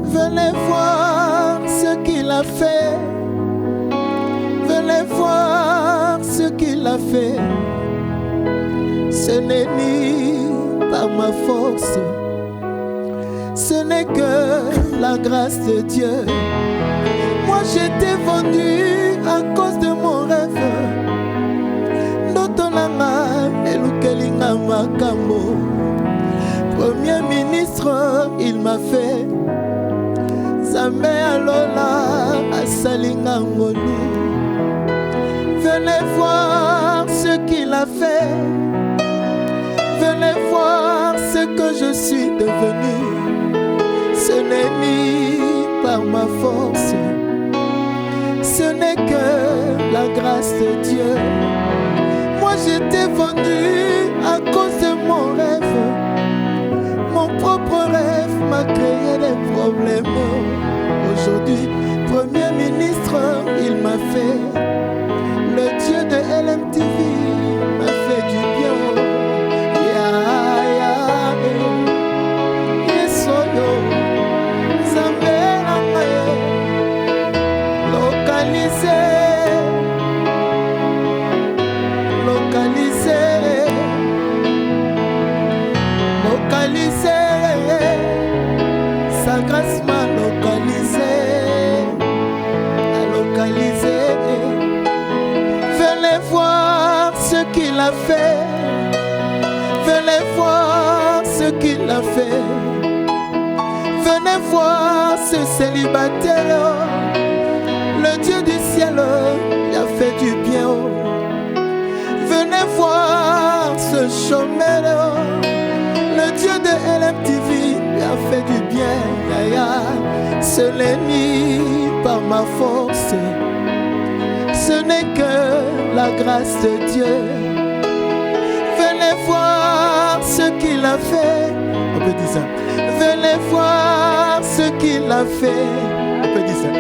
Venez voir ce qu'il a fait. Venez voir ce qu'il a fait. Ce n'est ni par ma force, ce n'est que la grâce de Dieu. Moi j'étais vendu à cause de mon rêve. Ndotonanga elukelinga makambo. Premier ministre, il m'a fait. Zame alola asalinga ngolu. Venez voir ce qu'il a fait. Venez voir ce que je suis devenu. Ce n'est ni par ma force, ce n'est que la grâce de Dieu. Moi j'étais vendu à cause de mon rêve. Mon propre rêve m'a créé des problèmes. Aujourd'hui, Premier ministre, il m'a fait. Le Dieu de LMTV m'a fait du bien. Sa grâce m'a localisé, a localisé. Venez voir ce qu'il a fait. Venez voir ce qu'il a fait. Venez voir ce célibataire. Le Dieu du ciel lui a fait du bien. Venez voir ce chômeur. Le Dieu de LMTV lui a fait du bien. Ce n'est ni par ma force, ce n'est que la grâce de Dieu. Venez voir ce qu'il a fait. On peut dire ça. Venez voir ce qu'il a fait. On peut dire ça.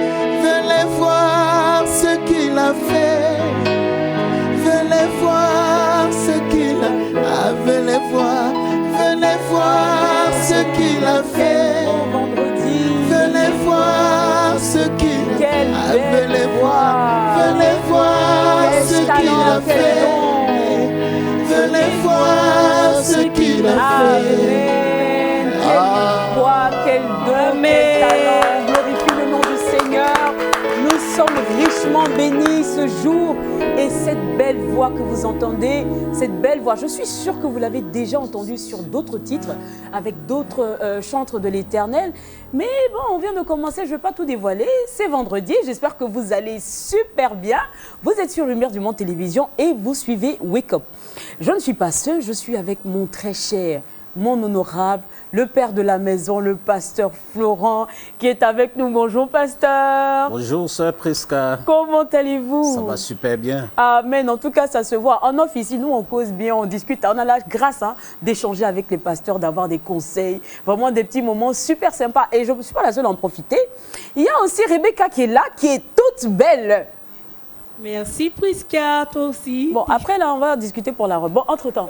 Venez voir ce qu'il a fait. Venez voir ce qu'il a. Venez voir. Venez voir ce qu'il a fait. Venez voir ce qu'il a fait. Venez voir ce qu'il a fait. Venez voir ce qu'il a fait. Quel don, quel talent. Glorifie le nom du Seigneur. Nous sommes richement bénis ce jour. Et cette belle voix que vous entendez, cette belle voix, je suis sûre que vous l'avez déjà entendue sur d'autres titres, avec d'autres chantres de l'Éternel. Mais bon, on vient de commencer, je ne vais pas tout dévoiler. C'est vendredi, j'espère que vous allez super bien. Vous êtes sur Lumière du Monde Télévision et vous suivez Wake Up. Je ne suis pas seule, je suis avec mon très cher, mon honorable, le père de la maison, le pasteur Florent, qui est avec nous. Bonjour, pasteur. Bonjour, sœur Prisca. Comment allez-vous? Ça va super bien. Amen. En tout cas, ça se voit. En off, ici, nous, on cause bien, on discute. On a la grâce d'échanger avec les pasteurs, d'avoir des conseils, vraiment des petits moments super sympas. Et je ne suis pas la seule à en profiter. Il y a aussi Rebecca qui est là, qui est toute belle. Merci Prisca, toi aussi. Bon, après là, on va discuter pour la robe. Bon, entre-temps,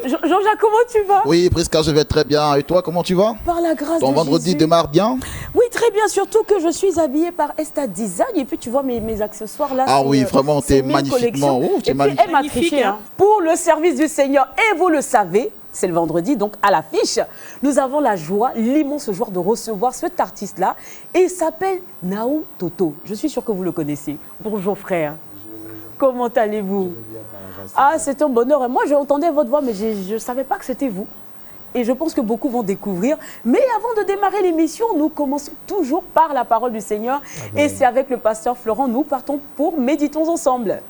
Jean-Jacques, comment tu vas? Oui, Prisca, je vais très bien. Et toi, comment tu vas? Par la grâce Ton de vendredi Jésus. démarre bien? Oui, très bien. Surtout que je suis habillée par Esta Design. Et puis, tu vois mes accessoires là. Ah oui, vraiment, tu es magnifiquement. Oh, et puis, elle m'a triché. Hein. Pour le service du Seigneur. Et vous le savez, c'est le vendredi, donc à l'affiche, nous avons la joie, l'immense joie de recevoir cet artiste-là. Et il s'appelle Naou Toto. Je suis sûre que vous le connaissez. Bonjour, frère. Comment allez-vous? Ah, c'est un bonheur. Moi, j'entendais votre voix, mais je ne savais pas que c'était vous. Et je pense que beaucoup vont découvrir. Mais avant de démarrer l'émission, nous commençons toujours par la parole du Seigneur. Amen. Et c'est avec le pasteur Florent, nous partons pour Méditons ensemble.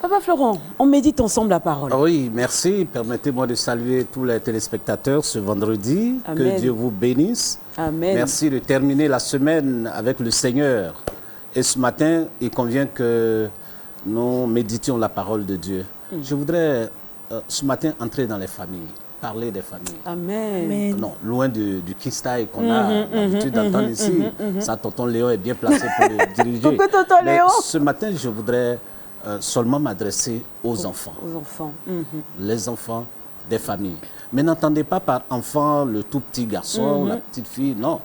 Papa Florent, on médite ensemble la parole. Oui, merci. Permettez-moi de saluer tous les téléspectateurs ce vendredi. Amen. Que Dieu vous bénisse. Amen. Merci de terminer la semaine avec le Seigneur. Et ce matin, il convient que nous méditions la parole de Dieu. Je voudrais ce matin entrer dans les familles, parler des familles. Amen. Non, loin du kistaï qu'on a l'habitude d'entendre ici. Ça, tonton Léon est bien placé pour le diriger. Tonton Léon. Ce matin, je voudrais seulement m'adresser aux enfants. Aux enfants. Les enfants des familles. Mais n'entendez pas par enfant le tout petit garçon, la petite fille, non.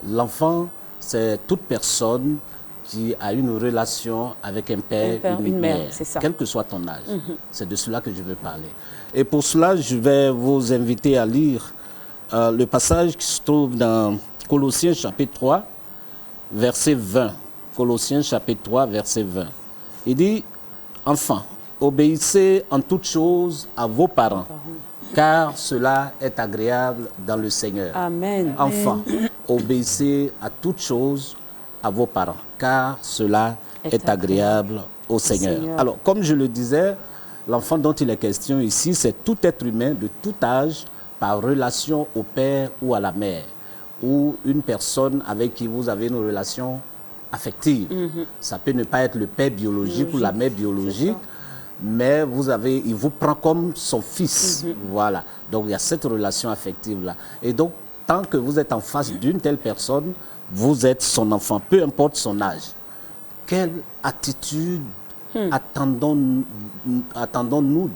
L'enfant, c'est toute personne qui a une relation avec un père, une mère, c'est ça. Quel que soit ton âge. C'est de cela que je veux parler. Et pour cela, je vais vous inviter à lire le passage qui se trouve dans Colossiens chapitre 3, verset 20. Colossiens chapitre 3, verset 20. Il dit, « Enfants, obéissez en toutes choses à vos parents, car cela est agréable dans le Seigneur. » Amen. Enfants, obéissez à toutes choses à vos parents, car cela est agréable au Seigneur. Alors, comme je le disais, l'enfant dont il est question ici, c'est tout être humain de tout âge par relation au père ou à la mère, ou une personne avec qui vous avez une relation affective. Ça peut ne pas être le père biologique ou la mère biologique, mais il vous prend comme son fils. Voilà. Donc, il y a cette relation affective-là. Et donc, tant que vous êtes en face d'une telle personne, vous êtes son enfant, peu importe son âge. Quelle attitude attendons-nous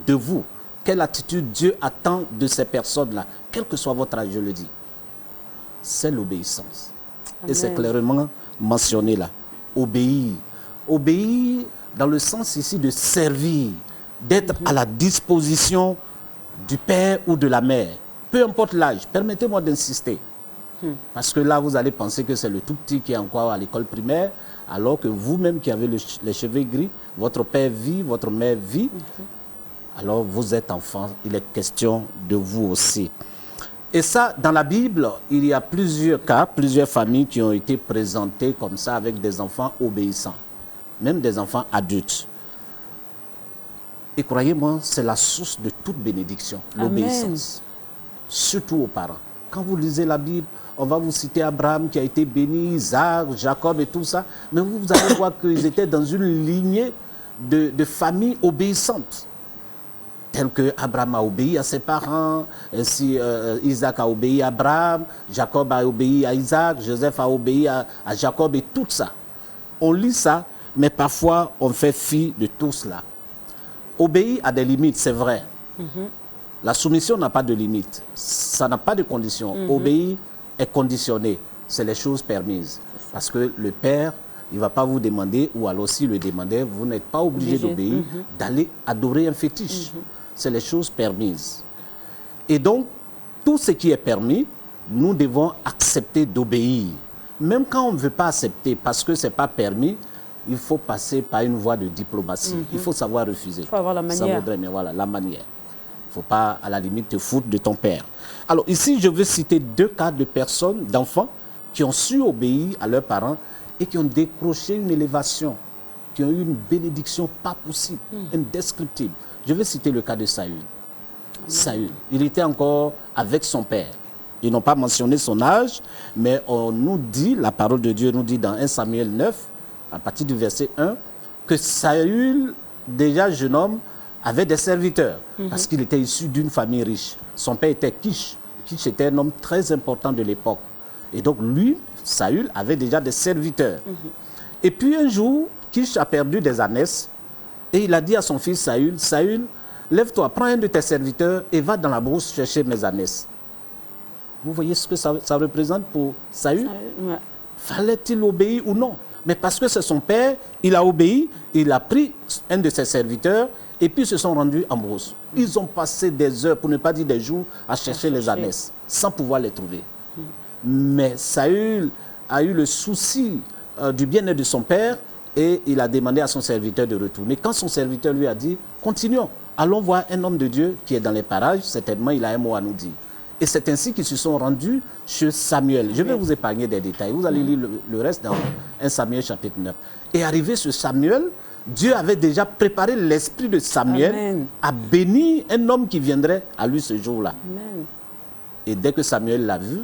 de vous? Quelle attitude Dieu attend de ces personnes-là? Quel que soit votre âge, je le dis. C'est l'obéissance. Et c'est clairement mentionné là. Obéir. Obéir dans le sens ici de servir, d'être à la disposition du père ou de la mère. Peu importe l'âge, permettez-moi d'insister. Parce que là, vous allez penser que c'est le tout petit qui est encore à l'école primaire, alors que vous-même qui avez les cheveux gris, votre père vit, votre mère vit, alors vous êtes enfant, il est question de vous aussi. Et ça, dans la Bible, il y a plusieurs cas, plusieurs familles qui ont été présentées comme ça avec des enfants obéissants, même des enfants adultes. Et croyez-moi, c'est la source de toute bénédiction, l'obéissance, surtout aux parents. Quand vous lisez la Bible, on va vous citer Abraham qui a été béni, Isaac, Jacob et tout ça, mais vous allez voir qu'ils étaient dans une lignée de familles obéissantes. Tel que Abraham a obéi à ses parents, ainsi Isaac a obéi à Abraham, Jacob a obéi à Isaac, Joseph a obéi à Jacob et tout ça. On lit ça, mais parfois on fait fi de tout cela. Obéir a des limites, c'est vrai. La soumission n'a pas de limite, ça n'a pas de condition. Obéir est conditionné, c'est les choses permises. Parce que le Père, il ne va pas vous demander, ou alors s'il le demandait, vous n'êtes pas obligé d'obéir, d'aller adorer un fétiche. C'est les choses permises. Et donc, tout ce qui est permis, nous devons accepter d'obéir. Même quand on ne veut pas accepter parce que ce n'est pas permis, il faut passer par une voie de diplomatie. Il faut savoir refuser. Il faut avoir la manière. Ça vaudrait, mais voilà, la manière. Il ne faut pas, à la limite, te foutre de ton père. Alors ici, je veux citer deux cas de personnes, d'enfants, qui ont su obéir à leurs parents et qui ont décroché une élévation, qui ont eu une bénédiction pas possible, indescriptible. Je vais citer le cas de Saül. Saül, il était encore avec son père. Ils n'ont pas mentionné son âge, mais on nous dit, la parole de Dieu nous dit dans 1 Samuel 9, à partir du verset 1, que Saül, déjà jeune homme, avait des serviteurs, parce qu'il était issu d'une famille riche. Son père était Kish. Kish était un homme très important de l'époque. Et donc lui, Saül, avait déjà des serviteurs. Et puis un jour, Kish a perdu des ânesses, et il a dit à son fils Saül, Saül, lève-toi, prends un de tes serviteurs et va dans la brousse chercher mes ânesses. Vous voyez ce que ça représente pour Saül? Fallait-il obéir ou non? Mais parce que c'est son père, il a obéi, il a pris un de ses serviteurs et puis ils se sont rendus en brousse. Ils ont passé des heures, pour ne pas dire des jours, à chercher les ânesses, sans pouvoir les trouver. Mais Saül a eu le souci du bien-être de son père et il a demandé à son serviteur de retourner. Quand son serviteur lui a dit, continuons, allons voir un homme de Dieu qui est dans les parages, certainement il a un mot à nous dire. Et c'est ainsi qu'ils se sont rendus chez Samuel. Je vais vous épargner des détails. Vous allez lire le reste dans 1 Samuel chapitre 9. Et arrivé sur Samuel, Dieu avait déjà préparé l'esprit de Samuel à bénir un homme qui viendrait à lui ce jour-là. Et dès que Samuel l'a vu,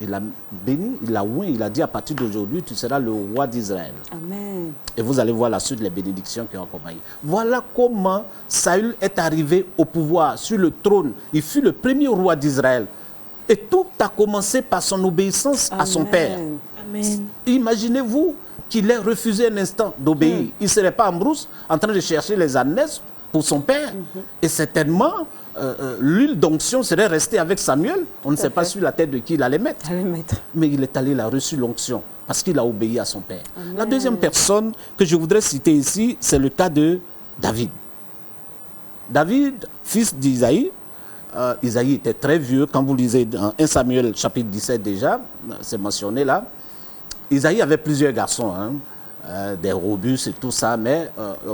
il l'a béni, il l'a oint, il a dit à partir d'aujourd'hui, tu seras le roi d'Israël. Amen. Et vous allez voir la suite, les bénédictions qui ont accompagné. Voilà comment Saül est arrivé au pouvoir, sur le trône. Il fut le premier roi d'Israël. Et tout a commencé par son obéissance à son père. Amen. Imaginez-vous qu'il ait refusé un instant d'obéir. Il ne serait pas en brousse, en train de chercher les ânesses pour son père. Et certainement, l'huile d'onction serait restée avec Samuel. On ne sait pas sur la tête de qui il allait mettre. Mais il est allé, il a reçu l'onction parce qu'il a obéi à son père. Amen. La deuxième personne que je voudrais citer ici, c'est le cas de David. David, fils d'Isaïe. Isaïe était très vieux. Quand vous lisez dans 1 Samuel chapitre 17 déjà, c'est mentionné là. Isaïe avait plusieurs garçons, des robustes et tout ça, mais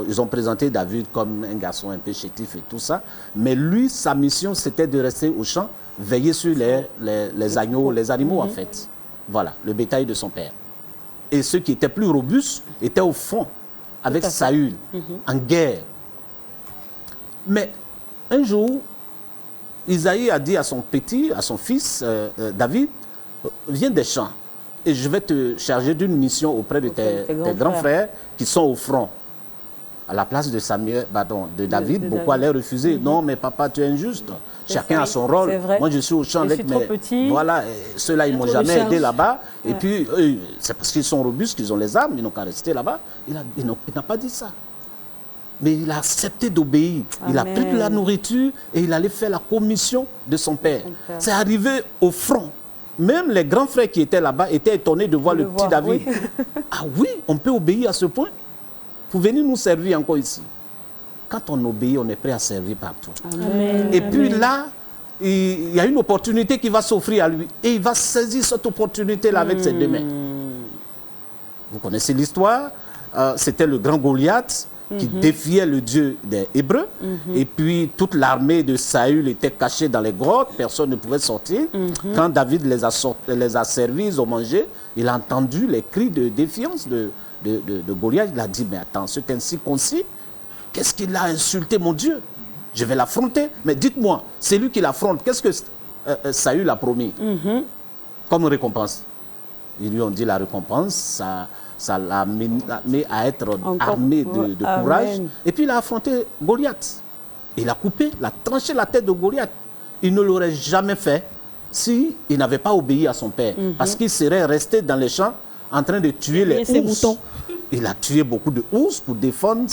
ils ont présenté David comme un garçon un peu chétif et tout ça. Mais lui, sa mission, c'était de rester au champ, veiller sur les agneaux, les animaux en fait. Voilà, le bétail de son père. Et ceux qui étaient plus robustes étaient au front avec Saül, en guerre. Mais un jour, Isaïe a dit à son fils David, viens des champs et je vais te charger d'une mission auprès de tes grands frères qui sont au front. À la place de David, beaucoup allaient refuser. Non, mais papa, tu es injuste. Chacun a son rôle. Moi, je suis au champ avec mes... Voilà, ceux-là, ils ne m'ont jamais aidé là-bas. Et puis, c'est parce qu'ils sont robustes qu'ils ont les armes, ils n'ont qu'à rester là-bas. Il n'a pas dit ça. Mais il a accepté d'obéir. Il a pris de la nourriture et il allait faire la commission de son père. C'est arrivé au front. Même les grands frères qui étaient là-bas étaient étonnés de voir le petit David. Oui. Ah oui, on peut obéir à ce point. Vous venez nous servir encore ici. Quand on obéit, on est prêt à servir partout. Amen. Et puis là, il y a une opportunité qui va s'offrir à lui. Et il va saisir cette opportunité-là avec ses deux mains. Vous connaissez l'histoire. C'était le grand Goliath qui défiait le Dieu des Hébreux. Et puis, toute l'armée de Saül était cachée dans les grottes. Personne ne pouvait sortir. Quand David les a servis, ils ont mangé. Il a entendu les cris de défiance de Goliath. Il a dit, mais attends, c'est ainsi concis. Qu'est-ce qu'il a insulté, mon Dieu? Je vais l'affronter. Mais dites-moi, c'est lui qui l'affronte. Qu'est-ce que Saül a promis comme récompense? Ils lui ont dit la récompense, ça l'a mis à être armé de courage. Et puis il a affronté Goliath. Il a coupé, il a tranché la tête de Goliath. Il ne l'aurait jamais fait s'il n'avait pas obéi à son père. Parce qu'il serait resté dans les champs en train de tuer les ours. Il a tué beaucoup de ours pour défendre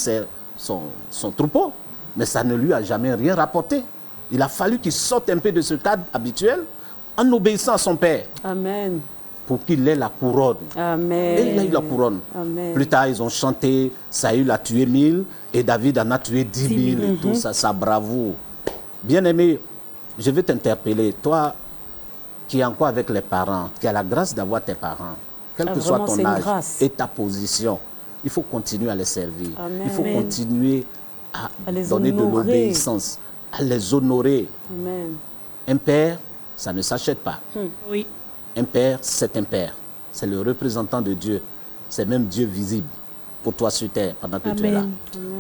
son troupeau. Mais ça ne lui a jamais rien rapporté. Il a fallu qu'il sorte un peu de ce cadre habituel en obéissant à son père. Amen. Pour qu'il ait la couronne. Amen. Et il a eu la couronne. Amen. Plus tard, ils ont chanté, Saül a tué 1000 et David en a tué 10 000 et tout ça, sa bravoure. Bien-aimé, je vais t'interpeller, toi qui es encore avec les parents, qui as la grâce d'avoir tes parents, quel que soit ton âge et ta position, il faut continuer à les servir. Amen. Il faut continuer à les donner de l'obéissance, à les honorer. Amen. Un père, ça ne s'achète pas. Oui. Un père, c'est un père. C'est le représentant de Dieu. C'est même Dieu visible pour toi sur terre pendant que tu es là. Amen.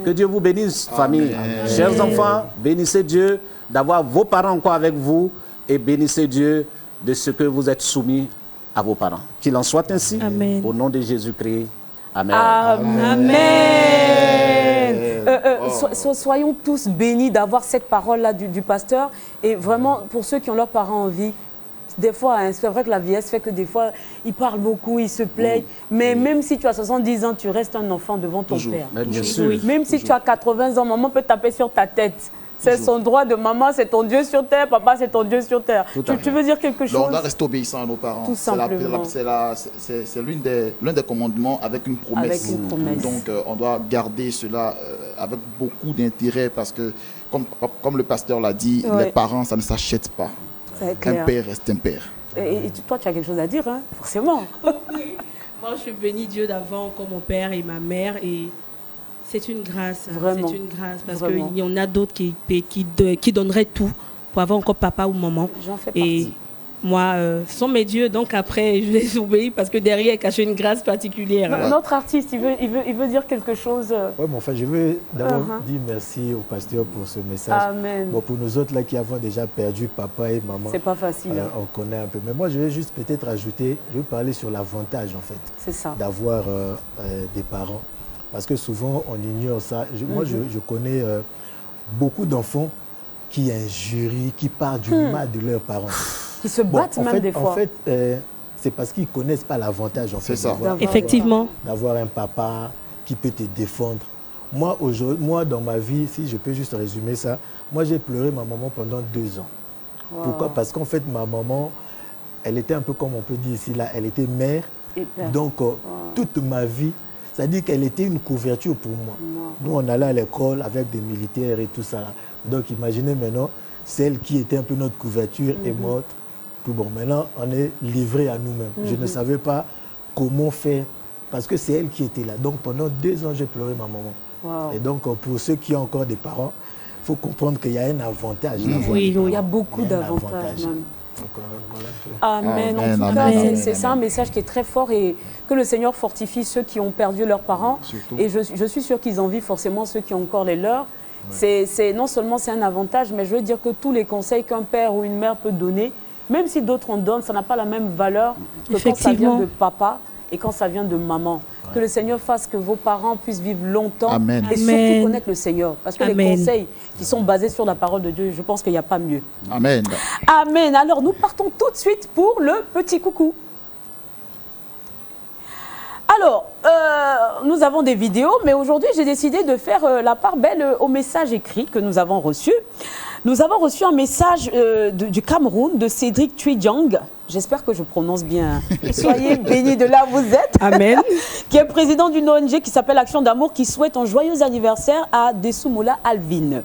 Que Dieu vous bénisse, famille. Amen. Chers enfants, bénissez Dieu d'avoir vos parents encore avec vous et bénissez Dieu de ce que vous êtes soumis à vos parents. Qu'il en soit ainsi. Amen. Au nom de Jésus-Christ. Amen. Amen. Soyons tous bénis d'avoir cette parole-là du pasteur. Et vraiment, pour ceux qui ont leurs parents en vie, des fois, hein, c'est vrai que la vieillesse fait que des fois, ils parlent beaucoup, ils se plaignent. Mais même si tu as 70 ans, tu restes un enfant devant ton père. Mais bien sûr. Oui. Même si tu as 80 ans, maman peut taper sur ta tête. C'est son droit de maman, c'est ton Dieu sur terre, papa, c'est ton Dieu sur terre. Tu veux dire quelque chose? Donc, on doit rester obéissant à nos parents. Tout simplement. C'est l'un des commandements avec une promesse. Avec une promesse. Donc, on doit garder cela avec beaucoup d'intérêt parce que, comme le pasteur l'a dit, les parents, ça ne s'achète pas. Un père reste un père. Et toi, tu as quelque chose à dire, hein? Forcément. Oui. Moi, je bénis Dieu d'avoir encore mon père et ma mère. Et c'est une grâce. Vraiment. C'est une grâce. Parce qu'il y en a d'autres qui donneraient tout pour avoir encore papa ou maman. J'en fais partie. Et moi, ce sont mes dieux. Donc après, je les obéis parce que derrière est cachée une grâce particulière. Notre artiste, il veut dire quelque chose. Oui, mais enfin, je veux d'abord dire merci au pasteur pour ce message. Amen. Bon, pour nous autres là qui avons déjà perdu papa et maman, c'est pas facile. On connaît un peu. Mais moi, je vais juste peut-être ajouter, je vais parler sur l'avantage en fait. C'est ça. D'avoir des parents. Parce que souvent, on ignore ça. Moi, je connais beaucoup d'enfants qui injurient, qui parlent du mal de leurs parents. Qui se battent même des fois. En fait, c'est parce qu'ils ne connaissent pas l'avantage. En fait, c'est ça. Effectivement. D'avoir un papa qui peut te défendre. Moi, dans ma vie, si je peux juste résumer ça, moi, j'ai pleuré ma maman pendant 2 ans. Wow. Pourquoi? Parce qu'en fait, ma maman, elle était un peu comme on peut dire ici, là, elle était mère. Donc, toute ma vie, c'est-à-dire qu'elle était une couverture pour moi. Nous, on allait à l'école avec des militaires et tout ça. Donc, imaginez maintenant, celle qui était un peu notre couverture est morte. Tout bon, maintenant, on est livré à nous-mêmes. Je ne savais pas comment faire, parce que c'est elle qui était là. Donc, pendant 2 ans, j'ai pleuré ma maman. Wow. Et donc, pour ceux qui ont encore des parents, il faut comprendre qu'il y a un avantage. Oui, il y a beaucoup d'avantages. Amen. En tout cas, c'est ça un message qui est très fort et que le Seigneur fortifie ceux qui ont perdu leurs parents. Surtout. Et je suis sûre qu'ils envient forcément ceux qui ont encore les leurs. Ouais. Non seulement c'est un avantage, mais je veux dire que tous les conseils qu'un père ou une mère peut donner, même si d'autres en donnent, ça n'a pas la même valeur que quand ça vient de papa et quand ça vient de maman. Ouais. Que le Seigneur fasse que vos parents puissent vivre longtemps. Amen. Et surtout connaître le Seigneur. Parce que les conseils qui sont basés sur la parole de Dieu, je pense qu'il n'y a pas mieux. Amen. Amen. Alors nous partons tout de suite pour le petit coucou. Alors, nous avons des vidéos, mais aujourd'hui, j'ai décidé de faire la part belle au message écrit que nous avons reçu. Nous avons reçu un message du Cameroun, de Cédric Tuijang. J'espère que je prononce bien. Soyez bénis de là où vous êtes. Amen. Qui est président d'une ONG qui s'appelle Action d'amour, qui souhaite un joyeux anniversaire à Dessoumoula Alvin.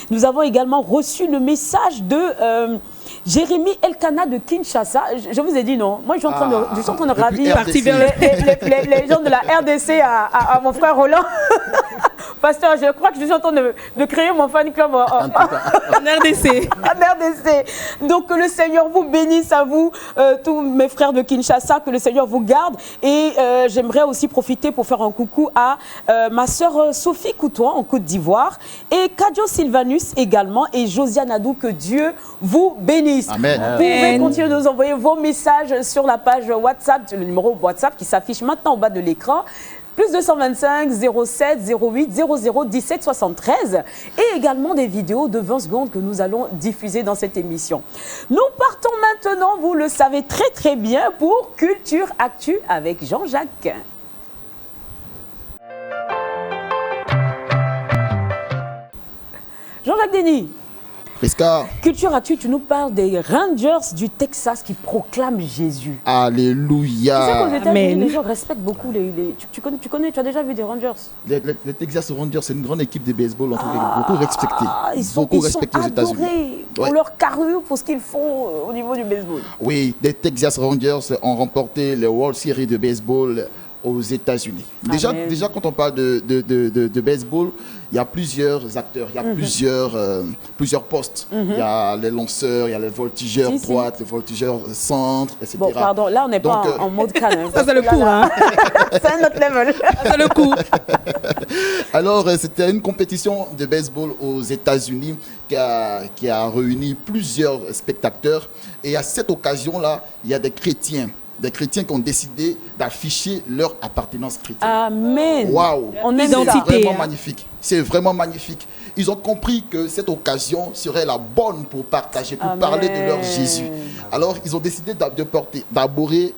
Nous avons également reçu le message de Jérémy Elkana de Kinshasa. Je vous ai dit non. Moi, je suis en train de ravir les gens de la RDC à mon frère Roland. Pasteur, je crois que je suis en train de créer mon fan club en RDC. En RDC. Donc, que le Seigneur vous bénisse à vous, tous mes frères de Kinshasa, que le Seigneur vous garde. Et j'aimerais aussi profiter pour faire un coucou à ma sœur Sophie Coutoin en Côte d'Ivoire et Kadjo Sylvanus également et Josiane Adou, que Dieu vous bénisse. Amen. Vous pouvez continuer de nous envoyer vos messages sur la page WhatsApp, le numéro WhatsApp qui s'affiche maintenant au bas de l'écran. Plus 225 07 08 00 17 73 et également des vidéos de 20 secondes que nous allons diffuser dans cette émission. Nous partons maintenant, vous le savez très très bien, pour Culture Actu avec Jean-Jacques. Jean-Jacques Denis. Prisca. Culture Actu, tu nous parles des Rangers du Texas qui proclament Jésus. Alléluia. Tu sais qu'aux États-Unis, les gens respectent beaucoup tu as déjà vu des Rangers? Les Texas Rangers, c'est une grande équipe de baseball, beaucoup respectée. Ils sont aux États-Unis. Pour leur carrure, pour ce qu'ils font au niveau du baseball. Oui, les Texas Rangers ont remporté le World Series de baseball aux États-Unis. Déjà, quand on parle de baseball, il y a plusieurs acteurs, il y a plusieurs postes. Il y a les lanceurs, il y a les voltigeurs droite, les voltigeurs centre, etc. Bon, pardon, là on n'est pas en mode calme. Ça c'est le cours, hein. C'est un autre level. C'est le cours. Alors, c'était une compétition de baseball aux États-Unis qui a réuni plusieurs spectateurs. Et à cette occasion-là, il y a des chrétiens qui ont décidé d'afficher leur appartenance chrétienne. Amen. Waouh. On aime ça. C'est vraiment magnifique. C'est vraiment magnifique. Ils ont compris que cette occasion serait la bonne pour partager, pour parler de leur Jésus. Alors, ils ont décidé d'arborer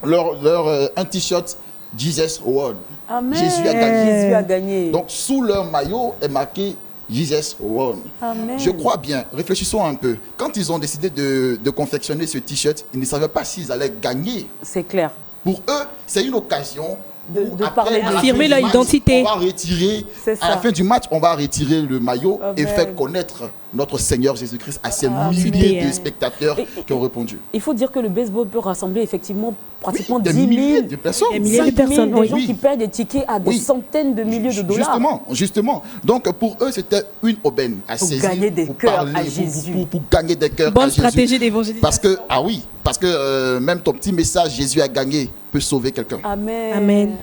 un t-shirt Jesus won. Amen. Jésus a gagné. Jésus a gagné. Donc, sous leur maillot est marqué Jesus won. Amen. Je crois bien. Réfléchissons un peu. Quand ils ont décidé de confectionner ce t-shirt, ils ne savaient pas s'ils allaient gagner. C'est clair. Pour eux, c'est une occasion de parler, d'affirmer leur identité. À la fin du match, on va retirer le maillot et faire connaître notre Seigneur Jésus-Christ à ces milliers de spectateurs qui ont répondu. Il faut dire que le baseball peut rassembler effectivement pratiquement des 10 000 milliers de personnes. Des milliers de personnes. Des gens qui payent des tickets à des centaines de milliers de dollars. Justement. Donc pour eux, c'était une aubaine à saisir. Gagner des cœurs à Jésus. Pour gagner des cœurs à Jésus. Bonne stratégie d'évangélisation. Parce que même ton petit message, Jésus a gagné, peut sauver quelqu'un. Amen.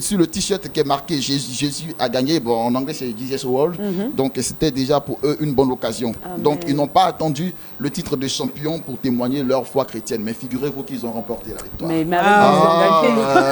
Sur le t-shirt qui est marqué Jésus a gagné, bon, en anglais c'est Jesus World. Donc c'était déjà pour eux une bonne l'occasion. Donc, ils n'ont pas attendu le titre de champion pour témoigner leur foi chrétienne. Mais figurez-vous qu'ils ont remporté la victoire. Mais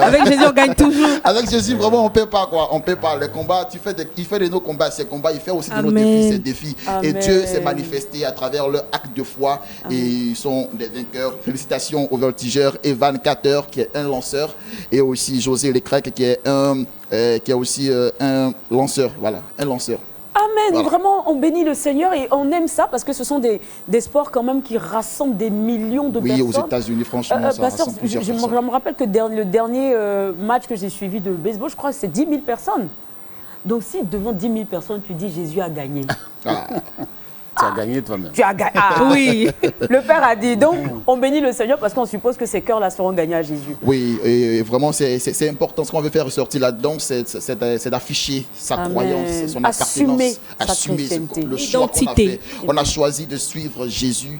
avec Jésus, on gagne toujours. Avec Jésus, vraiment, on ne paie pas, quoi. On ne paie pas. Les combats, il fait de nos combats ses combats, il fait aussi de nos défis ses défis. Et Dieu s'est manifesté à travers leur acte de foi. Et ils sont des vainqueurs. Félicitations aux voltigeurs. Evan Carter, qui est un lanceur. Et aussi José Leclerc, qui est aussi un lanceur. Voilà, un lanceur. Amen. Voilà. Vraiment, on bénit le Seigneur et on aime ça parce que ce sont des sports quand même qui rassemblent des millions de personnes. Oui, aux États-Unis, franchement, ça pasteur, rassemble plusieurs personnes. Je me rappelle que le dernier match que j'ai suivi de baseball, je crois que c'est 10 000 personnes. Donc si devant 10 000 personnes, tu dis Jésus a gagné. Tu as gagné toi-même. Tu as gagné. Ah oui, le Père a dit. Donc, on bénit le Seigneur parce qu'on suppose que ces cœurs-là seront gagnés à Jésus. Oui, et vraiment, c'est important. Ce qu'on veut faire ressortir là-dedans, c'est d'afficher sa croyance, son appartenance, assumer le choix qu'on a fait. On a choisi de suivre Jésus,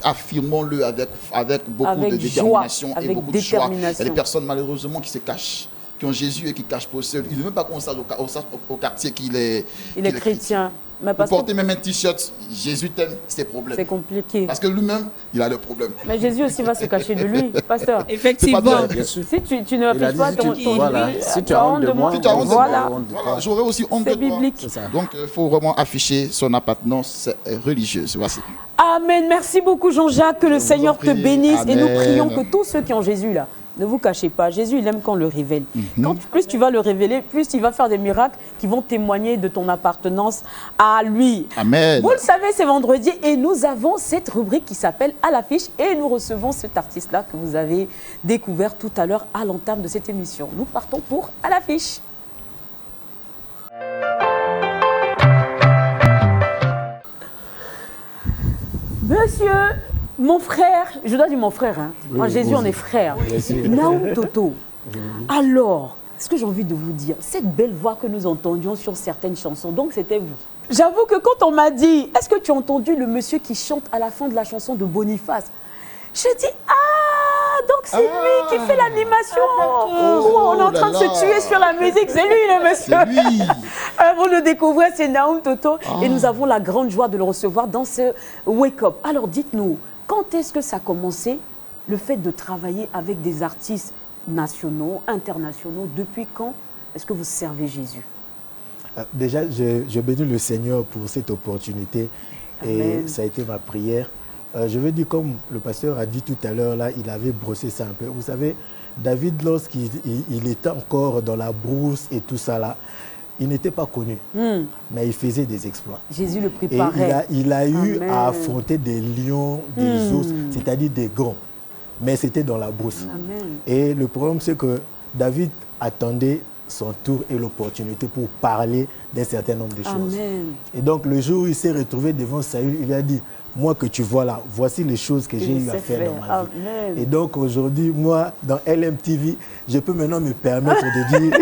affirmons-le avec beaucoup de détermination et beaucoup de choix. Il y a des personnes, malheureusement, qui se cachent, qui ont Jésus et qui cachent pour eux seuls. Ils ne veulent pas qu'on sache au quartier qu'il est chrétien. Mais parce porter même un t-shirt, Jésus t'aime, c'est problème. C'est compliqué. Parce que lui-même, il a le problème. Mais Jésus aussi va se cacher de lui, pasteur. Effectivement. Si tu ne affiches pas ton si tu as honte de moi, voilà, j'aurais aussi honte de toi. C'est biblique. Donc, il faut vraiment afficher son appartenance religieuse. Voici. Amen. Merci beaucoup, Jean-Jacques. Que le Seigneur te bénisse. Amen. Et nous prions que tous ceux qui ont Jésus là, ne vous cachez pas. Jésus, il aime quand on le révèle. Plus tu vas le révéler, plus il va faire des miracles qui vont témoigner de ton appartenance à lui. Amen. Vous le savez, c'est vendredi et nous avons cette rubrique qui s'appelle À l'affiche et nous recevons cet artiste-là que vous avez découvert tout à l'heure à l'entame de cette émission. Nous partons pour À l'affiche. Monsieur, mon frère, je dois dire mon frère, hein. Oui, en Jésus on est frères. Naoum Toto. Alors, ce que j'ai envie de vous dire, cette belle voix que nous entendions sur certaines chansons, donc c'était vous. J'avoue que quand on m'a dit, est-ce que tu as entendu le monsieur qui chante à la fin de la chanson de Boniface? Je dis, donc c'est lui qui fait l'animation. On est en train de se tuer sur la musique, c'est lui le monsieur. C'est lui. Vous le découvrez, c'est Naoum Toto. Et nous avons la grande joie de le recevoir dans ce Wake Up. Alors dites-nous, quand est-ce que ça a commencé, le fait de travailler avec des artistes nationaux, internationaux? Depuis quand est-ce que vous servez Jésus? Déjà, je bénis le Seigneur pour cette opportunité. Amen. Et ça a été ma prière. Je veux dire, comme le pasteur a dit tout à l'heure, là, il avait brossé ça un peu. Vous savez, David, lorsqu'il était encore dans la brousse et tout ça là, il n'était pas connu, mais il faisait des exploits. Jésus le préparait. Et il a eu à affronter des lions, des ours, c'est-à-dire des grands. Mais c'était dans la brousse. Amen. Et le problème, c'est que David attendait son tour et l'opportunité pour parler d'un certain nombre de choses. Amen. Et donc, le jour où il s'est retrouvé devant Saül, il a dit, moi que tu vois là, voici les choses que j'ai eu à faire dans ma vie. Amen. Et donc aujourd'hui, moi, dans LMTV, je peux maintenant me permettre de dire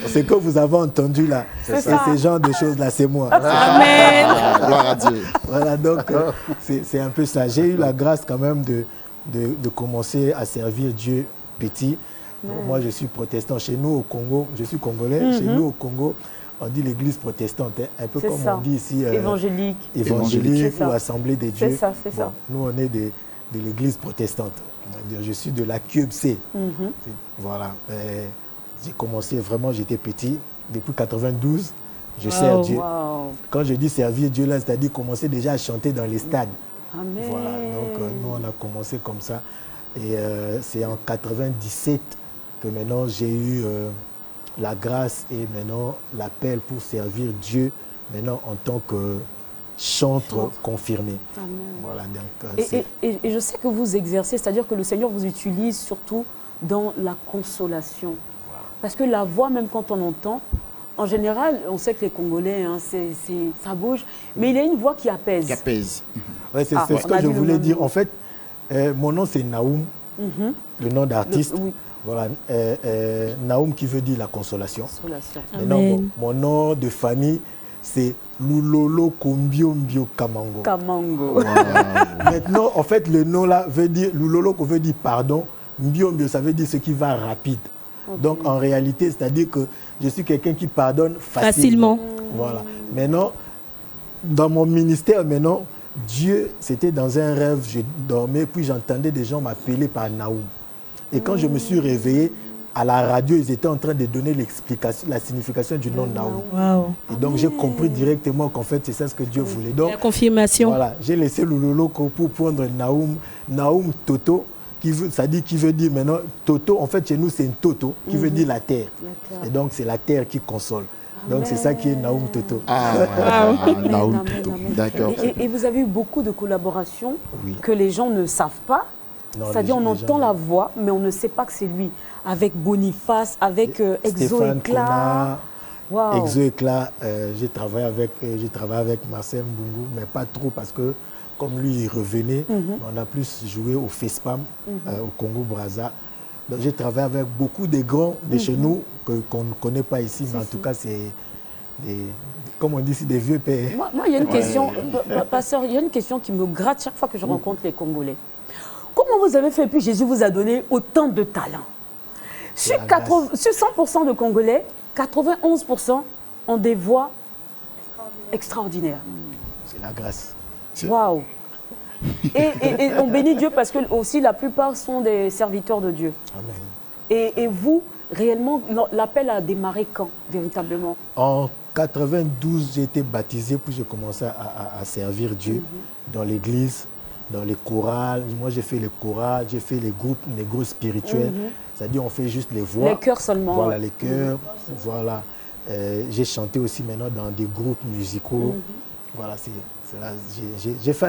ce que vous avez entendu là. Et ce genre de choses là, c'est moi. Amen. Gloire à Dieu. Voilà, donc c'est un peu ça. J'ai eu la grâce quand même de commencer à servir Dieu petit. Donc, moi, je suis protestant. Chez nous au Congo, je suis congolais. Chez nous au Congo, on dit l'église protestante, hein, un peu comme on dit ici. Évangélique ou Assemblée des dieux. C'est ça, c'est ça. Nous, on est de l'église protestante. Je suis de la QEBC. Voilà. J'ai commencé vraiment, j'étais petit. Depuis 92, je sers Dieu. Quand je dis servir Dieu, là, c'est-à-dire commencer déjà à chanter dans les stades. Amen. Voilà. Donc, nous, on a commencé comme ça. Et c'est en 97 que maintenant, j'ai eu la grâce et maintenant l'appel pour servir Dieu maintenant en tant que chantre confirmé. Amen. Voilà, donc, et je sais que vous exercez, c'est-à-dire que le Seigneur vous utilise surtout dans la consolation. Wow. Parce que la voix, même quand on entend, en général, on sait que les Congolais, hein, ça bouge, mais il y a une voix qui apaise. Qui apaise. Ouais, c'est ce que je voulais dire. En fait, mon nom c'est Naoum, le nom d'artiste. Oui. Voilà, Naoum qui veut dire la consolation. Maintenant, mon nom de famille, c'est Lulolo Kombiombio Kamango. Kamango. Wow. Maintenant, en fait, le nom là veut dire, Lulolo veut dire pardon, Mbiombio, ça veut dire ce qui va rapide. Okay. Donc, en réalité, c'est-à-dire que je suis quelqu'un qui pardonne facilement. Voilà. Maintenant, dans mon ministère maintenant, Dieu, c'était dans un rêve, je dormais, puis j'entendais des gens m'appeler par Naoum. Et quand je me suis réveillé, à la radio, ils étaient en train de donner l'explication, la signification du nom Naoum. Wow. Et donc, j'ai compris directement qu'en fait, c'est ça ce que Dieu voulait. Donc, La confirmation. voilà, j'ai laissé Luloloko pour prendre Naoum. Naoum Toto, ça dit qui veut dire maintenant, Toto, en fait, chez nous, c'est une Toto, qui veut dire la terre. Et donc, c'est la terre qui console. Donc, c'est ça qui est Naoum Toto. Naoum Toto. D'accord. Et vous avez eu beaucoup de collaborations que les gens ne savent pas. C'est-à-dire, on entend la voix, mais on ne sait pas que c'est lui. Avec Boniface, avec Exo Éclat. Wow. Exo Éclat, j'ai travaillé avec Marcel Mbungu, mais pas trop parce que comme lui il revenait, on a plus joué au FESPAM, au Congo-Brazza. Donc j'ai travaillé avec beaucoup de grands de chez nous qu'on ne connaît pas ici, mais en tout cas c'est des, comme on dit, c'est des vieux pères. Moi, il y a une question, pasteur, il y a une question qui me gratte chaque fois que je rencontre les Congolais. Comment vous avez fait, puis Jésus vous a donné autant de talent? Sur 100% de Congolais, 91% ont des voix extraordinaires. C'est la grâce. Waouh! Et on bénit Dieu parce que aussi la plupart sont des serviteurs de Dieu. Amen. Et vous, réellement, l'appel a démarré quand, véritablement? En 92, j'ai été baptisé, puis j'ai commencé à servir Dieu dans l'église, dans les chorales. Moi, j'ai fait les chorales, j'ai fait les groupes spirituels. C'est-à-dire, on fait juste les voix. Les chœurs seulement. Voilà, les chœurs. Voilà. J'ai chanté aussi maintenant dans des groupes musicaux. Voilà, j'ai fait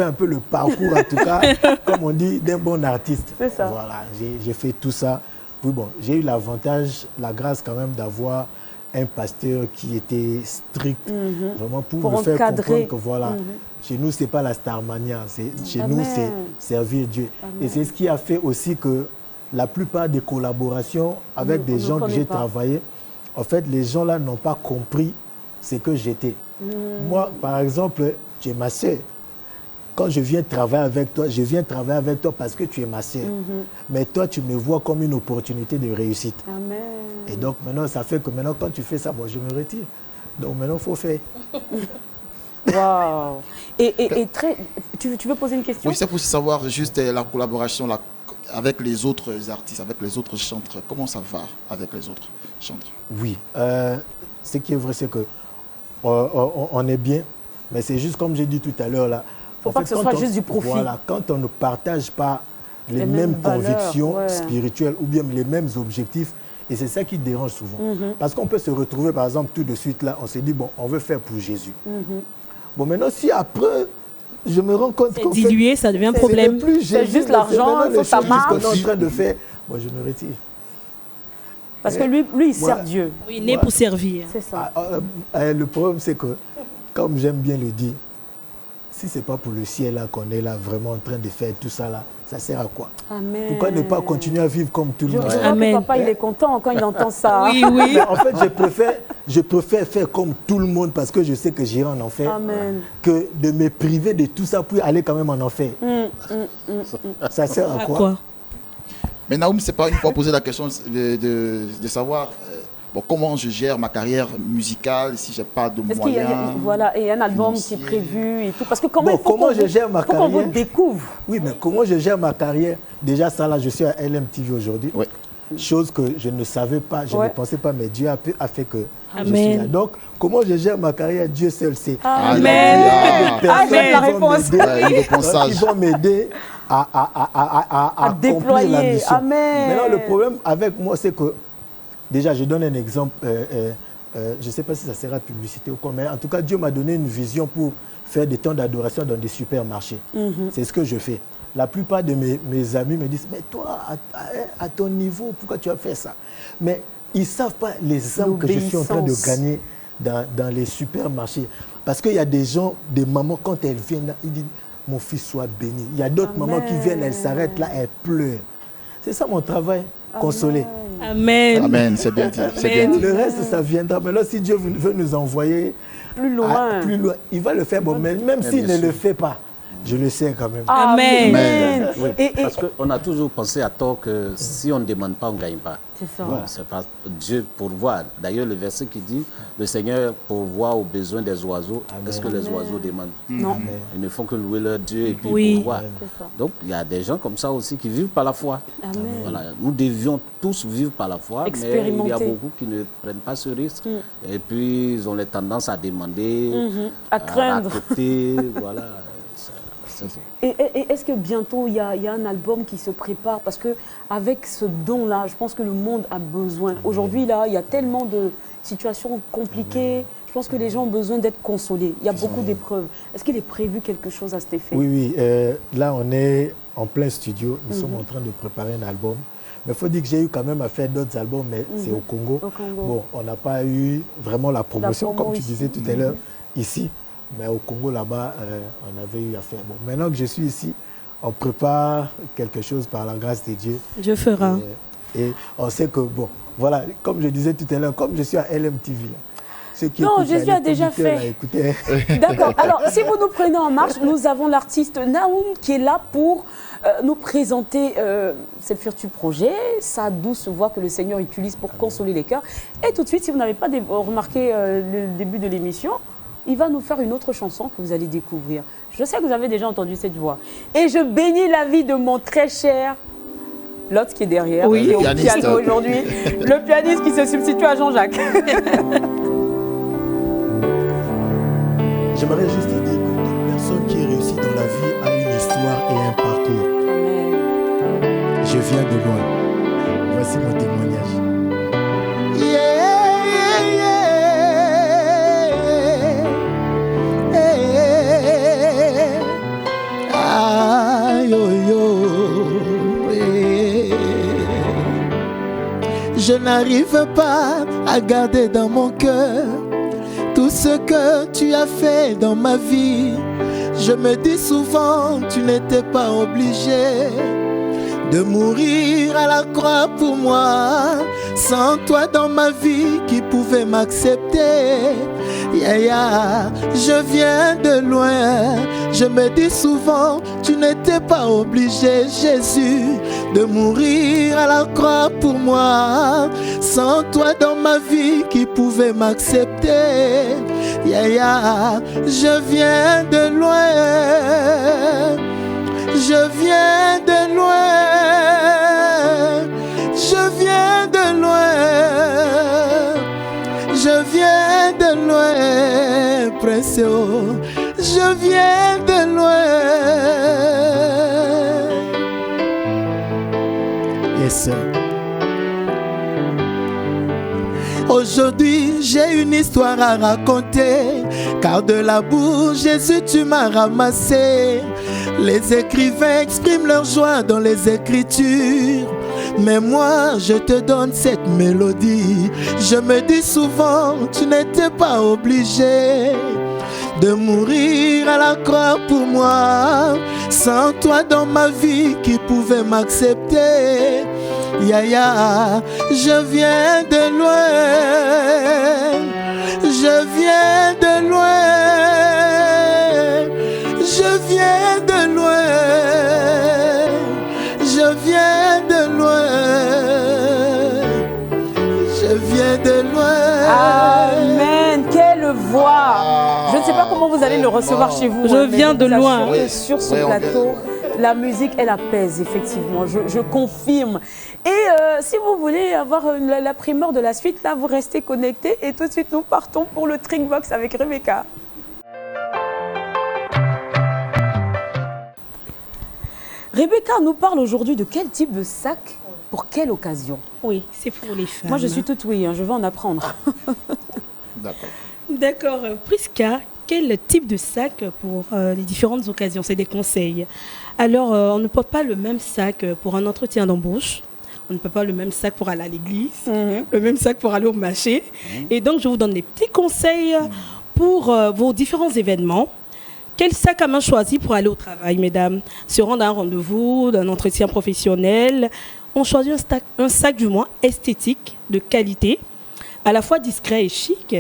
un peu le parcours, en tout cas, comme on dit, d'un bon artiste. C'est ça. Voilà, j'ai fait tout ça. Puis bon, j'ai eu l'avantage, la grâce quand même d'avoir un pasteur qui était strict, vraiment pour me faire comprendre que voilà, chez nous, ce n'est pas la Starmania, chez nous, c'est servir Dieu. Amen. Et c'est ce qui a fait aussi que la plupart des collaborations avec des gens que j'ai travaillé, en fait, les gens là n'ont pas compris ce que j'étais. Moi, par exemple, tu es ma sœur. Quand je viens travailler avec toi, je viens travailler avec toi parce que tu es ma sœur. Mais toi, tu me vois comme une opportunité de réussite. Amen. Et donc, maintenant, ça fait que maintenant, quand tu fais ça, bon, je me retire. Donc, maintenant, il faut faire. Waouh! Et tu veux poser une question? Oui, c'est pour savoir juste la collaboration avec les autres artistes, avec les autres chanteurs. Comment ça va avec les autres chanteurs? Oui. Ce qui est vrai, c'est que on est bien, mais c'est juste comme j'ai dit tout à l'heure là. Il ne faut pas que ce soit juste du profit. Voilà, quand on ne partage pas les mêmes convictions spirituelles ou bien les mêmes objectifs, et c'est ça qui dérange souvent. Parce qu'on peut se retrouver, par exemple, tout de suite là, on s'est dit, bon, on veut faire pour Jésus. Bon, maintenant, si après, je me rends compte c'est dilué, ça devient un problème. C'est juste l'argent, il faut que ça marche. qu'on est en train de faire, bon, je me retire. Parce que lui il sert Dieu. Oui, il est né pour servir. C'est ça. Le problème, c'est que, comme j'aime bien le dire, si ce n'est pas pour le ciel là qu'on est là vraiment en train de faire tout ça là, ça sert à quoi? Amen. Pourquoi ne pas continuer à vivre comme tout le monde? Je vois que papa, il est content quand il entend ça. Oui, oui. En fait, je préfère faire comme tout le monde parce que je sais que j'irai en enfer. Amen. Que de me priver de tout ça pour aller quand même en enfer. Ça sert à quoi? Mais Naoum, c'est pas une fois posé la question de savoir comment je gère ma carrière musicale si j'ai pas de moyens. Voilà, et un album qui est prévu et tout. Parce que comment je gère ma carrière? Faut qu'on vous découvre. Oui, mais comment je gère ma carrière? Déjà, ça là, je suis à LMTV aujourd'hui. Oui. Chose que je ne savais pas, je ne pensais pas, mais Dieu a fait que je suis là. Donc, comment je gère ma carrière? Dieu seul sait. Amen. Amen, la réponse. Ils vont m'aider à déployer la mission. Amen. Maintenant, le problème avec moi, c'est que, déjà, je donne un exemple, je ne sais pas si ça sera publicité ou quoi, mais en tout cas, Dieu m'a donné une vision pour faire des temps d'adoration dans des supermarchés. C'est ce que je fais. La plupart de mes amis me disent, mais toi, à ton niveau, pourquoi tu as fait ça? Mais ils ne savent pas les âmes que je suis en train de gagner dans les supermarchés. Parce qu'il y a des gens, des mamans, quand elles viennent, ils disent, mon fils soit béni. Il y a d'autres mamans qui viennent, elles s'arrêtent là, elles pleurent. C'est ça mon travail, consoler. Amen. Amen, c'est bien dit. Bien dit. Le reste, ça viendra. Mais là, si Dieu veut nous envoyer plus loin, il va le faire. Bon, même s'il ne le fait pas, Je le sais quand même. Amen. Amen. Oui, parce qu'on a toujours pensé à tort que si on ne demande pas, on ne gagne pas. C'est ça. Bon, c'est pas Dieu pourvoit. D'ailleurs, le verset qui dit, le Seigneur pourvoit aux besoins des oiseaux. Est-ce que les oiseaux demandent? Non. Ils ne font que louer leur Dieu et puis Oui. pourvoir. C'est ça. Donc, il y a des gens comme ça aussi qui vivent par la foi. Amen. Voilà. Nous devions tous vivre par la foi, mais il y a Expérimenter. beaucoup qui ne prennent pas ce risque. Et puis, ils ont les tendances à demander, À craindre. raconter, voilà. C'est ça. Et est-ce que bientôt il y a un album qui se prépare? Parce que avec ce don-là, je pense que le monde a besoin. Aujourd'hui, là, il y a tellement de situations compliquées. Je pense que les gens ont besoin d'être consolés. Il y a beaucoup d'épreuves. Est-ce qu'il est prévu quelque chose à cet effet? Oui. Là, on est en plein studio. Nous sommes en train de préparer un album. Mais il faut dire que j'ai eu quand même à faire d'autres albums, mais c'est au Congo. Au Congo. Bon, on n'a pas eu vraiment la promotion, promo comme tu ici. disais tout à l'heure, ici. Mais au Congo, là-bas, on avait eu à faire. Bon, maintenant que je suis ici, on prépare quelque chose par la grâce de Dieu. Dieu fera. Et on sait que, bon, voilà, comme je disais tout à l'heure, comme je suis à LMTV, là, ceux qui Non, écoutent, Jésus là, a les déjà producteurs, fait. là, écoutez, D'accord. Alors, si vous nous prenez en marche, nous avons l'artiste Naoum qui est là pour nous présenter ce futur projet, sa douce voix que le Seigneur utilise pour consoler les cœurs. Et tout de suite, si vous n'avez pas remarqué le début de l'émission, il va nous faire une autre chanson que vous allez découvrir. Je sais que vous avez déjà entendu cette voix. Et je bénis la vie de mon très cher Lot qui est derrière, Oui. qui est au Pianiste. piano aujourd'hui. Le pianiste qui se substitue à Jean-Jacques. j'aimerais juste te dire que toute personne qui réussit dans la vie a une histoire et un parcours. Amen. Je viens de loin. Voici mon témoignage. Je n'arrive pas à garder dans mon cœur tout ce que tu as fait dans ma vie. Je me dis souvent, tu n'étais pas obligé de mourir à la croix pour moi. Sans toi dans ma vie, qui pouvait m'accepter? Je viens de loin. Je me dis souvent, tu n'étais pas obligé, Jésus, de mourir à la croix pour moi. Sans toi dans ma vie, qui pouvait m'accepter? Je viens de loin. Je viens de loin. Je viens de loin. Je viens de loin, Prince. Je viens de loin. Yes, sir. Aujourd'hui, j'ai une histoire à raconter, car de la boue, Jésus, tu m'as ramassé. Les écrivains expriment leur joie dans les Écritures, mais moi, je te donne cette mélodie. Je me dis souvent, tu n'étais pas obligé de mourir à la croix pour moi. Sans toi dans ma vie, qui pouvait m'accepter? Je viens de loin. Je viens de loin. Je viens de loin. Je viens de loin. Je viens de loin. Amen. Quelle voix. Je ne sais pas comment vous allez le recevoir chez vous. Je mais viens de vous assure loin. que Oui. sur ce Oui, on plateau, la musique, elle apaise, effectivement. Je confirme. Et si vous voulez avoir la primeur de la suite, là, vous restez connectés. Et tout de suite, nous partons pour le Trickbox avec Rebecca. Rebecca nous parle aujourd'hui de quel type de sac, pour quelle occasion? Oui, c'est pour les femmes. Moi, je suis toute oui, hein, je veux en apprendre. D'accord. D'accord. Prisca, quel type de sac pour les différentes occasions? C'est des conseils. Alors, on ne porte pas le même sac pour un entretien d'embauche. On ne peut pas le même sac pour aller à l'église, le même sac pour aller au marché. Et donc, je vous donne des petits conseils pour vos différents événements. Quel sac à main choisir pour aller au travail, mesdames? Se rendre à un rendez-vous, d'un entretien professionnel. On choisit un sac du moins esthétique, de qualité, à la fois discret et chic.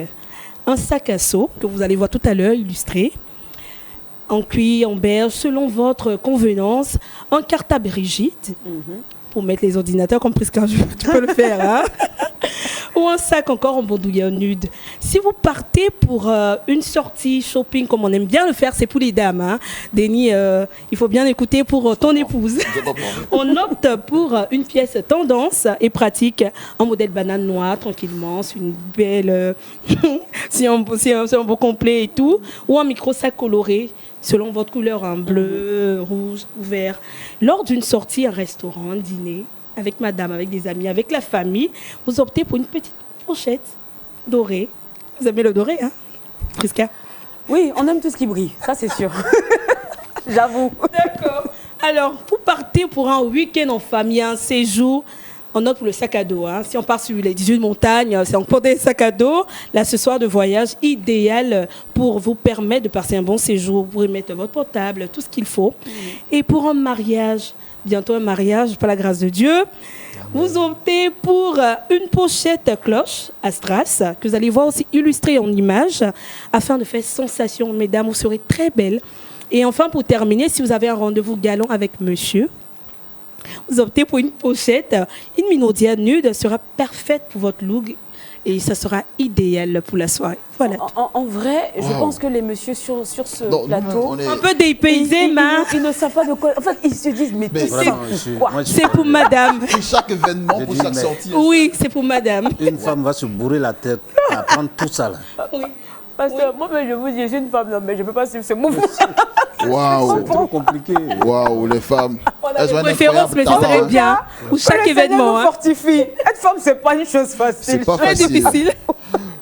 Un sac à seau, que vous allez voir tout à l'heure illustré. en cuir, en beige, selon votre convenance, en cartable rigide, pour mettre les ordinateurs comme Prisca, tu peux le faire, hein? Ou un sac encore en bandoulière nude. Si vous partez pour une sortie shopping, comme on aime bien le faire, c'est pour les dames, hein? Denis, il faut bien écouter pour ton épouse. On opte pour une pièce tendance et pratique, en modèle banane noire, tranquillement, c'est une belle... c'est un beau complet et tout, ou un micro-sac coloré, selon votre couleur, un bleu, rouge ou vert. Lors d'une sortie, un restaurant, un dîner, avec madame, avec des amis, avec la famille, vous optez pour une petite pochette dorée. Vous aimez le doré, hein, Prisca? Oui, on aime tout ce qui brille, ça c'est sûr. J'avoue. D'accord. Alors, vous partez pour un week-end en famille, un séjour. On note pour le sac à dos. Hein. Si on part sur les 18 montagnes, c'est encore des sacs à dos. L'accessoire de voyage idéal pour vous permettre de passer un bon séjour. Vous pourrez mettre votre portable, tout ce qu'il faut. Et pour un mariage, bientôt un mariage, par la grâce de Dieu, vous optez pour une pochette cloche à strass, que vous allez voir aussi illustrée en images, afin de faire sensation. Mesdames, vous serez très belles. Et enfin, pour terminer, si vous avez un rendez-vous galant avec monsieur, vous optez pour une pochette. Une minaudière nude sera parfaite pour votre look et ça sera idéal pour la soirée. Voilà. En vrai, je pense que les messieurs sur ce plateau, un peu dépaysés, mais ils ne savent pas de quoi. En fait, ils se disent, mais quoi? C'est pour madame. Pour chaque événement, pour chaque sortie. Oui, c'est pour madame. Une femme va se bourrer la tête à prendre tout ça là. Oui. Parce que moi, je vous dis, je suis une femme, non, mais je ne peux pas suivre ce mouvement. Waouh, c'est trop compliqué. Waouh, les femmes. Elles ont une préférence, mais ce serait bien. Ou chaque événement. Hein. Fortifie. Être femme, ce n'est pas une chose facile. C'est pas facile. difficile.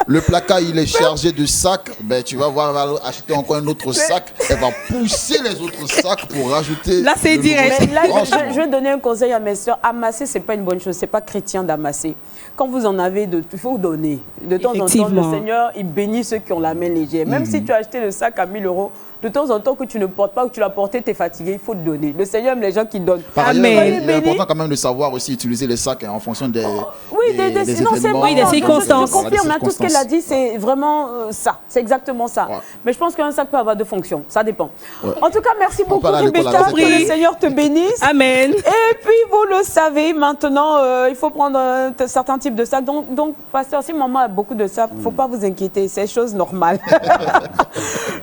Le placard, il est chargé de sacs. Ben, tu vas voir, elle va acheter encore un autre sac. Elle va pousser les autres sacs pour rajouter. Là, c'est direct. Mais là, je vais donner un conseil à mes soeurs. Amasser, ce n'est pas une bonne chose. Ce n'est pas chrétien d'amasser. Quand vous en avez, il faut donner. De temps en temps, le Seigneur, il bénit ceux qui ont la main légère. Même si tu as acheté le sac à 1 000 €, de temps en temps que tu ne portes pas ou que tu l'as porté, tu es fatigué, il faut te donner. Le Seigneur aime les gens qui donnent. Par ailleurs, il est important quand même de savoir aussi utiliser les sacs en fonction des, des événements. Oui, des circonstances. Je confirme, tout ce qu'elle a dit, c'est vraiment ça. C'est exactement ça. Ouais. Mais je pense qu'un sac peut avoir deux fonctions. Ça dépend. Ouais. En tout cas, merci beaucoup, Rebecca. Que le Seigneur te bénisse. Amen. Et puis, vous le savez, maintenant, il faut prendre certains types de sacs. Donc, pasteur, si maman a beaucoup de sacs, il ne faut pas vous inquiéter. C'est chose normale.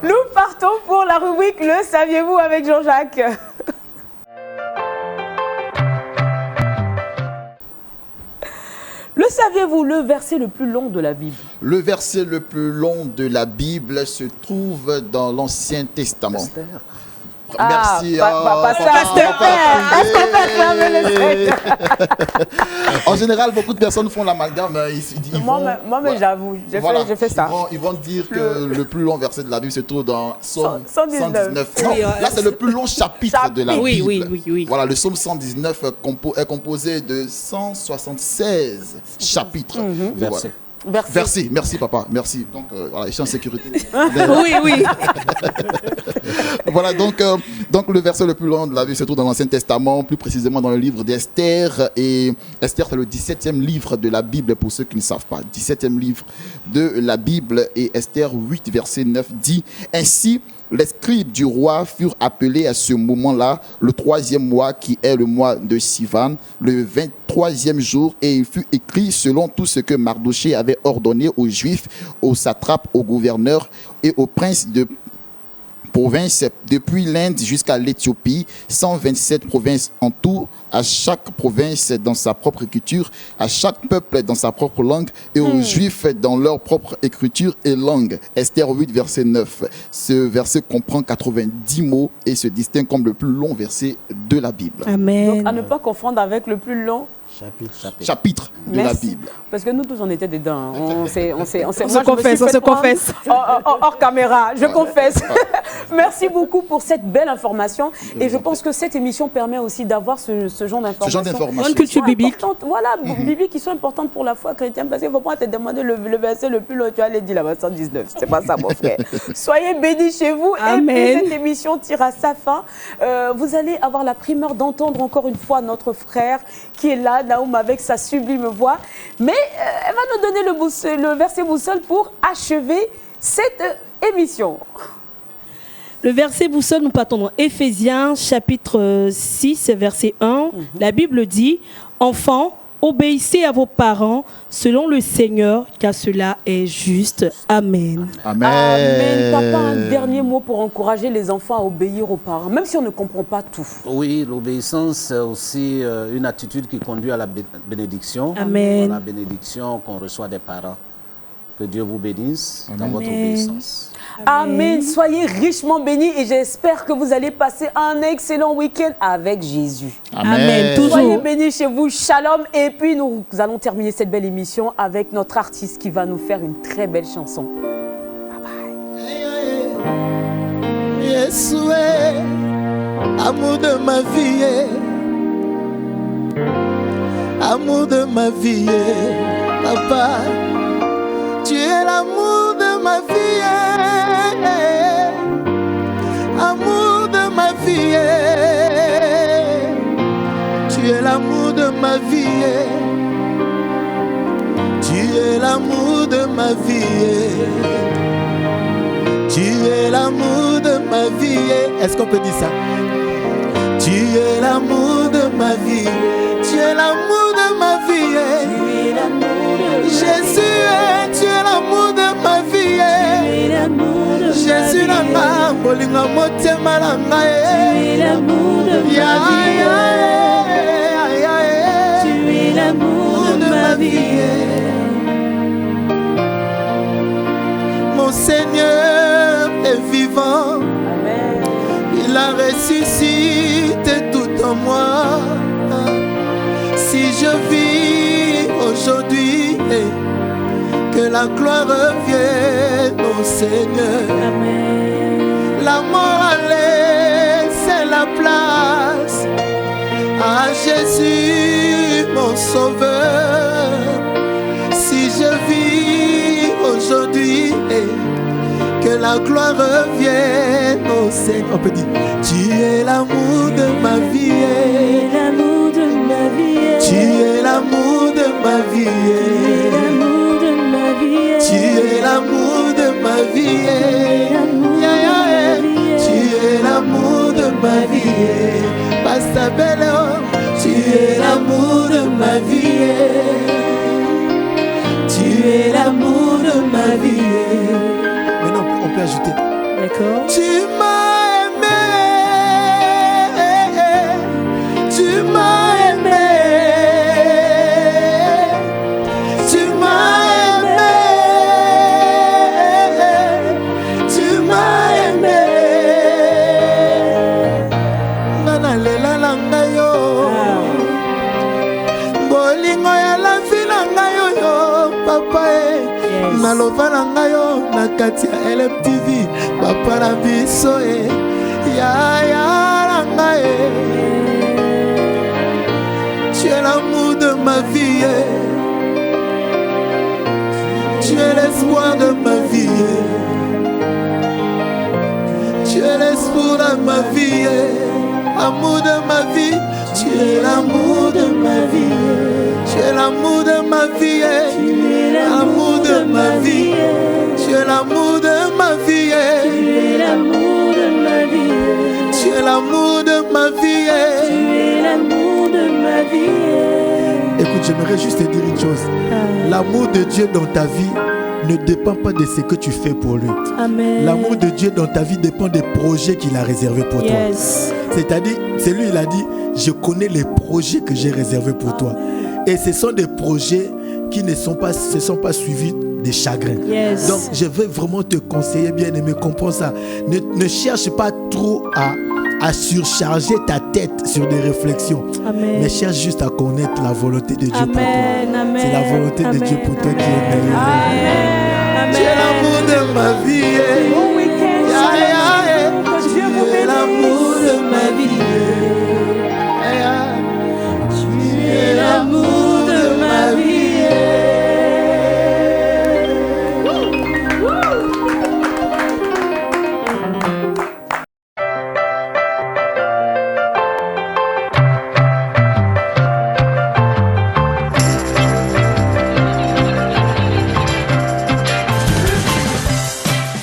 Nous partons pour la rubrique Le saviez-vous avec Jean-Jacques. Le saviez-vous, le verset le plus long de la Bible? Le verset le plus long de la Bible se trouve dans l'Ancien Testament. Merci. En général, beaucoup de personnes font l'amalgame. Moi, j'avoue, j'ai fait ça. Ils vont dire que le plus long verset de la Bible se trouve dans Psaume 119. Non, là, c'est le plus long chapitre de la Bible. Oui. Voilà, le Psaume 119 est composé de 176 chapitres. Versets. Merci, merci papa, merci. Donc voilà, je suis en sécurité. Oui. Voilà, donc le verset le plus long de la Bible se trouve dans l'Ancien Testament, plus précisément dans le livre d'Esther. Et Esther, c'est le 17e livre de la Bible, pour ceux qui ne savent pas. 17e livre de la Bible. Et Esther 8, verset 9 dit « Ainsi, les scribes du roi furent appelés à ce moment-là, le 3e mois qui est le mois de Sivan, le 23e jour, et il fut écrit selon tout ce que Mardoché avait ordonné aux Juifs, aux satrapes, aux gouverneurs et aux princes de provinces, depuis l'Inde jusqu'à l'Éthiopie, 127 provinces en tout, à chaque province dans sa propre écriture, à chaque peuple dans sa propre langue, et aux Juifs dans leur propre écriture et langue. Esther 8, verset 9. Ce verset comprend 90 mots et se distingue comme le plus long verset de la Bible. Amen. Donc, à ne pas confondre avec le plus long chapitre de la Bible. Parce que nous tous, on était dedans. On se confesse. Hors caméra, je confesse. Merci beaucoup pour cette belle information. Et je pense que cette émission permet aussi d'avoir ce genre d'informations. Une culture biblique. Voilà, bibliques qui sont importantes pour la foi chrétienne. Parce qu'il ne faut pas te demander le verset le plus long. Tu allais dire là-bas 119. C'est pas ça, mon frère. Soyez bénis chez vous. Amen. Et puis cette émission tire à sa fin. Vous allez avoir la primeur d'entendre encore une fois notre frère qui est là, Naoum, avec sa sublime voix. Mais elle va nous donner le verset boussole pour achever cette émission. Le verset boussole, nous partons dans Éphésiens chapitre 6, verset 1. La Bible dit, « Enfants, obéissez à vos parents selon le Seigneur, car cela est juste. » Amen. Amen. Amen. Papa, un dernier mot pour encourager les enfants à obéir aux parents, même si on ne comprend pas tout. Oui, l'obéissance, c'est aussi une attitude qui conduit à la bénédiction. Amen. La bénédiction qu'on reçoit des parents. Que Dieu vous bénisse dans votre Amen. obéissance. Amen. Soyez richement bénis et j'espère que vous allez passer un excellent week-end avec Jésus. Amen. Toujours. Soyez bénis chez vous. Shalom. Et puis nous allons terminer cette belle émission avec notre artiste qui va nous faire une très belle chanson. Yesu, amour de ma vie, amour de ma vie, papa, tu es l'amour de ma vie, amour de ma vie, tu es l'amour de ma vie, tu es l'amour de ma vie. Tu es l'amour de ma vie. Est-ce qu'on peut dire ça? Tu es l'amour de ma vie. Tu es l'amour de ma vie. Jésus, tu es l'amour de ma vie. Jésus, nanga, bolinga motema nanga. Tu es l'amour de ma vie. Tu es l'amour de ma vie. Mon Seigneur est vivant. Amen. Il a ressuscité tout en moi. Si je vis aujourd'hui, que la gloire revienne au Seigneur. Amen. La mort a laissé la place à Jésus, mon sauveur. Si je vis aujourd'hui, que la gloire revienne au Seigneur. On peut dire, tu es l'amour de ma vie. Tu es l'amour de ma vie. Tu es l'amour de ma vie. Tu es l'amour de ma vie. Tu es l'amour de ma vie. Pasta Bello, tu es l'amour de ma vie. Tu es l'amour de ma vie. Maintenant, on peut ajouter. D'accord. Tu m'as aimé. Tu m'as aimé. Tu m'as aimé. Tu m'as aimé. Nana lela langa yo. Bolingo ya la vie langa yo yo papa. Naloba langa yo na kati ya LMTV papa na biso ya langa tu es l'amour de ma vie, tu es l'espoir de ma vie, tu es l'espoir de ma vie, amour de ma vie, tu es l'amour de ma vie, tu es l'amour de ma vie, amour de ma vie, tu es l'amour de ma vie, Tu es l'amour de ma vie. tu es l'amour de ma vie. Tu es l'amour de ma vie. Écoute, j'aimerais juste te dire une chose. L'amour de Dieu dans ta vie ne dépend pas de ce que tu fais pour lui. Amen. L'amour de Dieu dans ta vie dépend des projets qu'il a réservés pour toi. C'est-à-dire, c'est lui, il a dit, je connais les projets que j'ai réservés pour toi. Et ce sont des projets qui ne sont pas suivis des chagrins. Donc, je veux vraiment te conseiller, bien-aimé, comprends ça. Ne cherche pas trop à surcharger ta tête sur des réflexions. Amen. Mais cherche juste à connaître la volonté de Dieu pour toi. Amen. C'est la volonté de Dieu pour toi qui est meilleure. Amen. Tu es